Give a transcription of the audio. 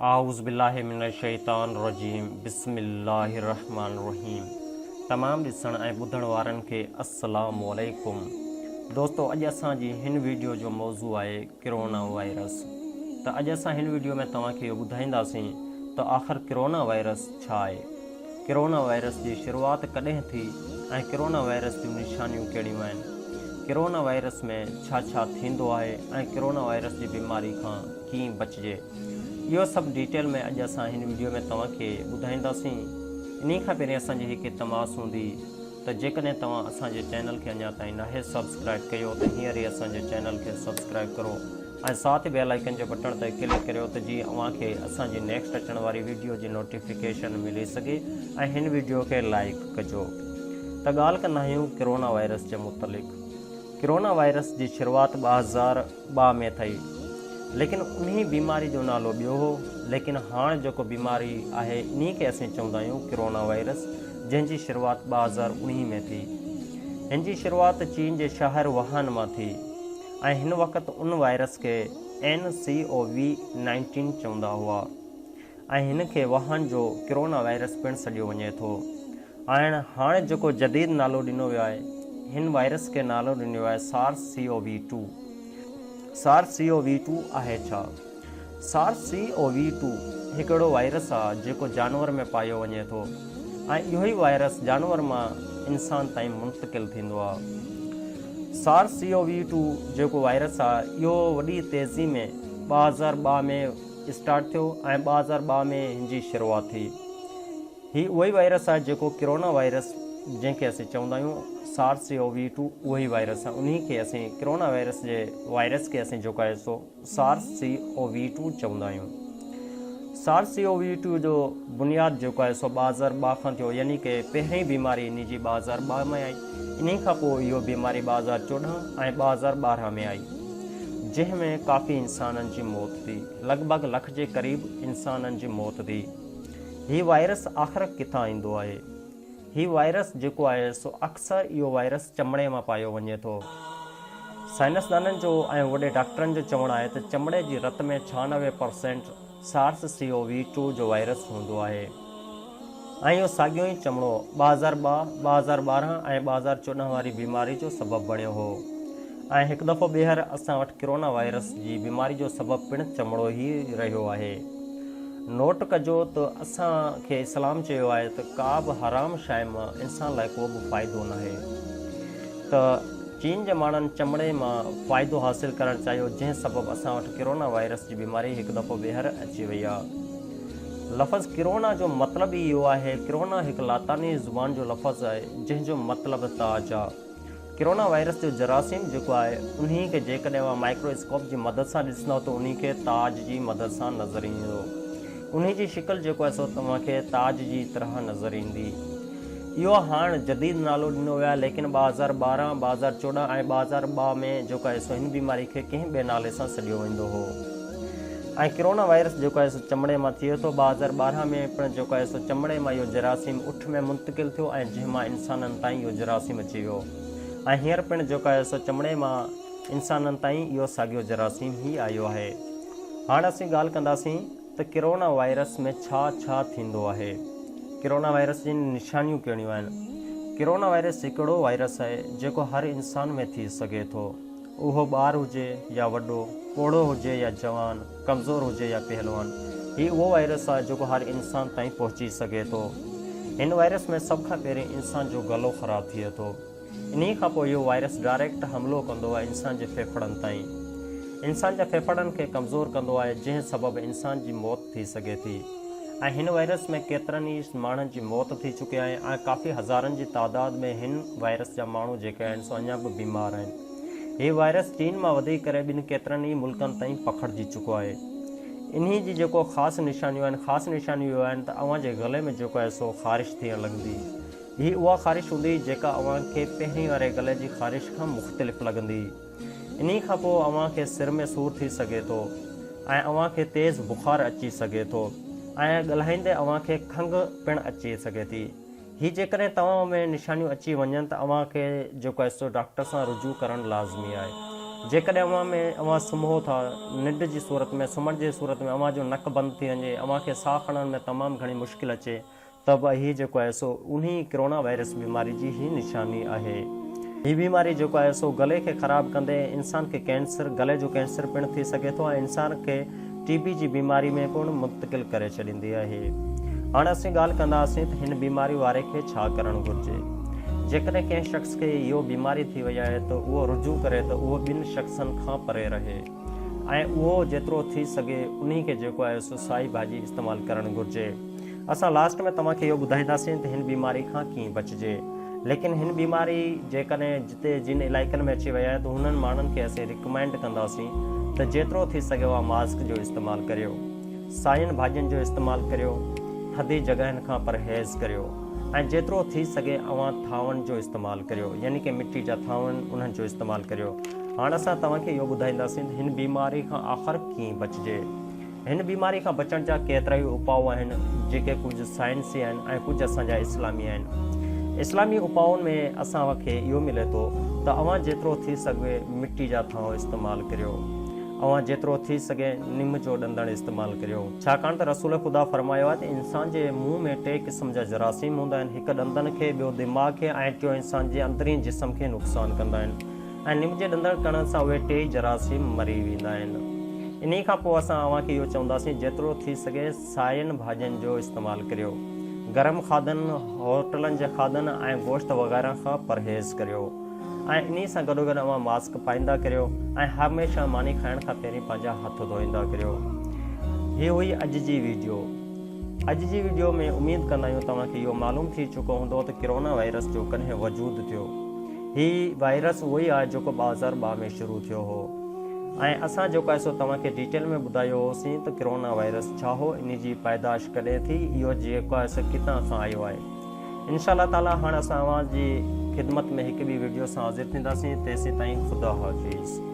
आऊज़ुबिल्लाहि मिनश्शैतानिर्रजीम बिस्मिल्लाहिर्रहमानिर्रहीम। तमाम ॾिसण ऐं ॿुधण वारनि खे अस्सलामु अलैकुम। दोस्तो, अॼु असांजी हिन वीडियो जो मौज़ू आहे किरोना वायरस। त अॼु असां हिन वीडियो में तव्हांखे ॿुधाईंदासीं त आख़िर किरोना वायरस छा आहे, किरोना वायरस जी शुरूआति कॾहिं थी ऐं किरोना वायरस जूं निशानियूं कहिड़ियूं आहिनि, किरोना वायरस में छा छा थींदो आहे ऐं किरोना वायरस जी बीमारी खां कीअं बचिजे। इहो सभु डिटेल में अॼु असां हिन वीडियो में तव्हांखे ॿुधाईंदासीं। इन खां पहिरीं असांजी हिकु तमास हूंदी त जेकॾहिं तव्हां असांजे चैनल खे अञा ताईं नाहे सब्सक्राइब कयो त हींअर ई असांजे चैनल खे सब्सक्राइब करो ऐं साथ ई बेल आइकन जे बटण ते क्लिक करियो त जीअं अव्हांखे असांजी नेक्स्ट अचण वारी वीडियो जी नोटिफिकेशन मिली सघे ऐं हिन वीडियो खे लाइक कजो। त ॻाल्हि कंदा आहियूं किरोना वायरस जे मुतलिक़। किरोना वायरस जी शुरूआति 2002 में थी, लेकिन उन्ही बीमारी जो नालो ॿियो हो। लेकिन हाणे जेको बीमारी आहे इन खे असीं चवंदा आहियूं किरोना वायरस, जंहिंजी शुरूआति 2019 में थी। हिन जी शुरूआति चीन जे शहर वुहान मां थी ऐं हिन वक़्तु उन वायरस खे NCOV-19 चवंदा हुआ ऐं हिन खे वुहान जो किरोना वायरस पिणु सॾियो वञे थो। ऐं हाणे जेको जदीद नालो ॾिनो वियो आहे, हिन वायरस खे नालो ॾिनो वियो आहे SARS-CoV-2। SARS-CoV-2 आहे छा? SARS-CoV-2 हिकिड़ो वायरस आहे जेको जानवर में पायो वञे थो ऐं इहो ई वायरस जानवर मां इंसान ताईं मुंतक़िल थींदो आहे। SARS-CoV-2 जेको वायरस आहे इहो वॾी तेज़ी में 2002 में स्टार्ट थियो ऐं 2002 में हिन जी शुरूआति थी। हीउ उहो ई वायरस आहे जेको किरोना वायरस जंहिंखे असीं चवंदा आहियूं SARS-CoV-2 उहो ई वायरस आहे। उन्ही खे असीं किरोना वायरस जे वायरस खे असीं जेको आहे सो SARS-CoV-2 चवंदा आहियूं। SARS-CoV-2 जो बुनियादु जेको आहे सो 2002 खां थियो, यानी कि पहिरीं बीमारी इन जी 2002 में आई। इन खां पोइ इहो बीमारी 2014 ऐं 2012 में आई, जंहिंमें काफ़ी इंसाननि जी मौत थी, लॻभॻि लख जे क़रीब इंसाननि जी मौत थी। हीउ वायरस आख़िर किथां ईंदो आहे? हीउ वायरस जेको आहे सो अक्सर इहो वायरस चमड़े मां पायो वञे थो। साइंसदाननि जो ऐं वॾे डॉक्टरनि जो चवणु आहे त चमड़े जी रत में 96% SARS-CoV-2 जो वायरस हूंदो आहे ऐं इहो साॻियो ई चमड़ो 2002, 2012 ऐं 2014 वारी बीमारी जो सबबु बणियो हो। ऐं हिकु दफ़ो ॿीहर असां वटि किरोना वायरस जी बीमारी जो सबबु पिणु चमड़ो ई रहियो आहे। नोट कजो त असांखे इस्लाम चयो आहे त का बि हराम शइ मां इंसान लाइ को बि फ़ाइदो न आहे। त चीन जे माण्हुनि चमड़े मां फ़ाइदो हासिलु करणु चाहियो, जंहिं सबबु असां वटि किरोना वायरस जी बीमारी हिकु दफ़ो ॿीहर अची वई आहे। लफ़्ज़ किरोना जो मतिलबु ई इहो आहे। किरोना हिकु लातानी ज़ुबान जो लफ़्ज़ आहे जंहिंजो मतिलबु ताज आहे। किरोना वायरस जो जरासीम जेको आहे उन्ही खे जेकॾहिं उहा माइक्रोस्कोप जी मदद सां ॾिसंदव त उन्ही खे ताज जी मदद सां नज़र ईंदो। उन्ही जी शिकिल जेको आहे सो तव्हांखे ताज जी तरह नज़र ईंदी। इहो हाणे जदीद नालो ॾिनो वियो आहे, लेकिन 2012, 2014 ऐं 2002 में जेको आहे सो हिन बीमारी खे कंहिं ॿिए नाले सां सॾियो वेंदो हो। ऐं किरोना वायरस जेको आहे सो चमड़े मां थिए थो। 2012 में पिणु जेको आहे सो चमड़े मां इहो जरासीम उठ में मुंतक़िल थियो ऐं जंहिं मां इंसाननि ताईं इहो जरासीम अची वियो ऐं हींअर पिणु जेको आहे सो चमड़े मां इंसाननि ताईं इहो साॻियो जरासीम ई आयो आहे। हाणे असीं ॻाल्हि कंदासीं त किरोना वायरस में छा छा थींदो आहे, किरोना वायरस जी निशानियूं कहिड़ियूं आहिनि। किरोना वायरस हिकिड़ो वायरस आहे जेको हर इंसान में थी सघे थो, उहो ॿारु हुजे या वॾो, पोड़ो हुजे या जवान, कमज़ोर हुजे या पहलवान। हीउ उहो वायरस आहे जेको हर इंसान ताईं पहुची सघे थो। हिन वायरस में सभ खां पहिरीं इंसान जो गलो ख़राबु थिए थो। इन खां पोइ इहो वायरस डायरेक्ट हमिलो कंदो आहे इंसान जे फेफड़नि ताईं, इंसान जे फेफड़नि खे कमज़ोर कंदो आहे, जंहिं सबबु इंसान जी मौत थी सघे थी। ऐं हिन वायरस में केतिरनि ई माण्हुनि जी मौत थी चुकी आहे ऐं काफ़ी हज़ारनि जी तादाद में हिन वायरस जा माण्हू जेके आहिनि सो अञा बि बीमार आहिनि। हीउ वायरस चीन मां वधी करे ॿिनि केतिरनि ई मुल्कनि ताईं पखिड़िजी चुको आहे। इन्ही जी जेको ख़ासि निशानियूं आहिनि, ख़ासि निशानियूं इहो आहिनि त अव्हां जे गले में जेको आहे सो ख़ारिश थियणु लॻंदी। हीअ उहा ख़ारिश हूंदी जेका अव्हांखे पहिरीं वारे गले जी ख़ारिश खां मुख़्तलिफ़ लॻंदी। इन खां पोइ अव्हांखे सिर में सूरु थी सघे थो ऐं अव्हांखे तेज़ बुख़ारु अची सघे थो ऐं ॻाल्हाईंदे अव्हांखे खंघि पिणु अची सघे थी। हीअ जेकॾहिं तव्हां में निशानियूं अची वञनि त अव्हांखे जेको आहे सो डॉक्टर सां रुजू करणु लाज़मी आहे। जेकॾहिं अवां सुम्हो था, निंड जी सूरत में, सुम्हण जी सूरत में अवां जो नक बंदि थी वञे, अवां खे साह खणण में तमामु घणी मुश्किल अचे, त बि हीउ जेको आहे सो उन कोरोना वायरस बीमारी जी ई निशानी आहे। हीअ बीमारी जेको आहे सो गले खे ख़राबु कंदे इंसान खे कैंसर, गले जो कैंसर पिणु थी सघे थो ऐं इंसान खे TB जी बीमारी में पिणु मुंतक़िल करे छॾींदी आहे। हाणे असीं ॻाल्हि कंदासीं त हिन बीमारी वारे खे छा करणु घुरिजे। जेकॾहिं कंहिं शख़्स खे इहो बीमारी थी वई आहे त उहो रुजू करे त उहो ॿिनि शख़्सनि खां परे रहे ऐं उहो जेतिरो थी सघे उन खे जेको आहे सो साई भाॼी इस्तेमालु करणु घुरिजे। असां लास्ट में तव्हांखे इहो ॿुधाईंदासीं त हिन बीमारी खां कीअं बचिजे। लेकिन हिन बीमारी जेकॾहिं जिते जिन इलाइक़नि में अची वई आहे त हुननि माण्हुनि खे असीं रिकमेंड कंदासीं त जेतिरो थी सघे उहा मास्क जो इस्तेमालु करियो, साइनि भाॼियुनि जो इस्तेमालु करियो, थधी जॻहियुनि खां परहेज़ करियो ऐं जेतिरो थी सघे अवां थांवनि जो इस्तेमालु करियो, यानी कि मिटी जा थांवनि उन्हनि जो इस्तेमालु करियो। हाणे असां तव्हांखे इहो ॿुधाईंदासीं त हिन बीमारी खां आख़िर कीअं बचिजे। हिन बीमारी खां बचण जा केतिरा ई उपाउ आहिनि जेके कुझु साइंसी आहिनि ऐं कुझु असांजा इस्लामी आहिनि। इस्लामी उपाउनि में असांखे इहो मिले थो त अवां जेतिरो थी सघे मिटी जा थांव इस्तेमालु करियो, अवां जेतिरो थी सघे निम जो ॾंदड़ इस्तेमालु करियो, छाकाणि त रसूल ख़ुदा फरमायो आहे त इंसान जे मुंहं में 3 क़िस्म जा जरासीम हूंदा आहिनि, हिकु ॾंदनि खे, ॿियो दिमाग़ खे ऐं टियों इंसान जे अंदरी जिस्म खे नुक़सानु कंदा आहिनि ऐं निम जे ॾंदड़ करण सां उहे 3 जरासीम मरी वेंदा आहिनि। इन खां पोइ असां अव्हांखे इहो चवंदासीं जेतिरो थी सघे साइनि भाॼियुनि जो इस्तेमालु करियो, गरम खाधनि, होटलनि जे खाधनि ऐं गोश्त वग़ैरह खां परहेज़ करियो ऐं इन सां गॾोगॾु अवां मास्क पाईंदा करियो ऐं हमेशह मानी खाइण खां पहिरीं पंहिंजा हथ धोईंदा करियो। हीअ हुई अॼु जी वीडियो। अॼु जी वीडियो में उमेदु कंदा आहियूं तव्हांखे इहो मालूम थी चुको हूंदो त कोरोना वायरस जो कॾहिं वजूदु थियो। हीउ वायरस उहो ई आहे जेको 2002 में शुरू थियो हो ऐं असां जेको आहे सो तव्हांखे डिटेल में ॿुधायो होसीं त कोरोना वायरस छा हो, इन जी पैदाश कॾहिं थी, इहो जेको आहे सो किथां खां आयो आहे। इंशाअल्लाह ताला हाणे असां अव्हांजी ख़िदमत में हिकु ॿी वीडियो सां हाज़िर थींदासीं। तेसीं ताईं ख़ुदा हाफ़िज़।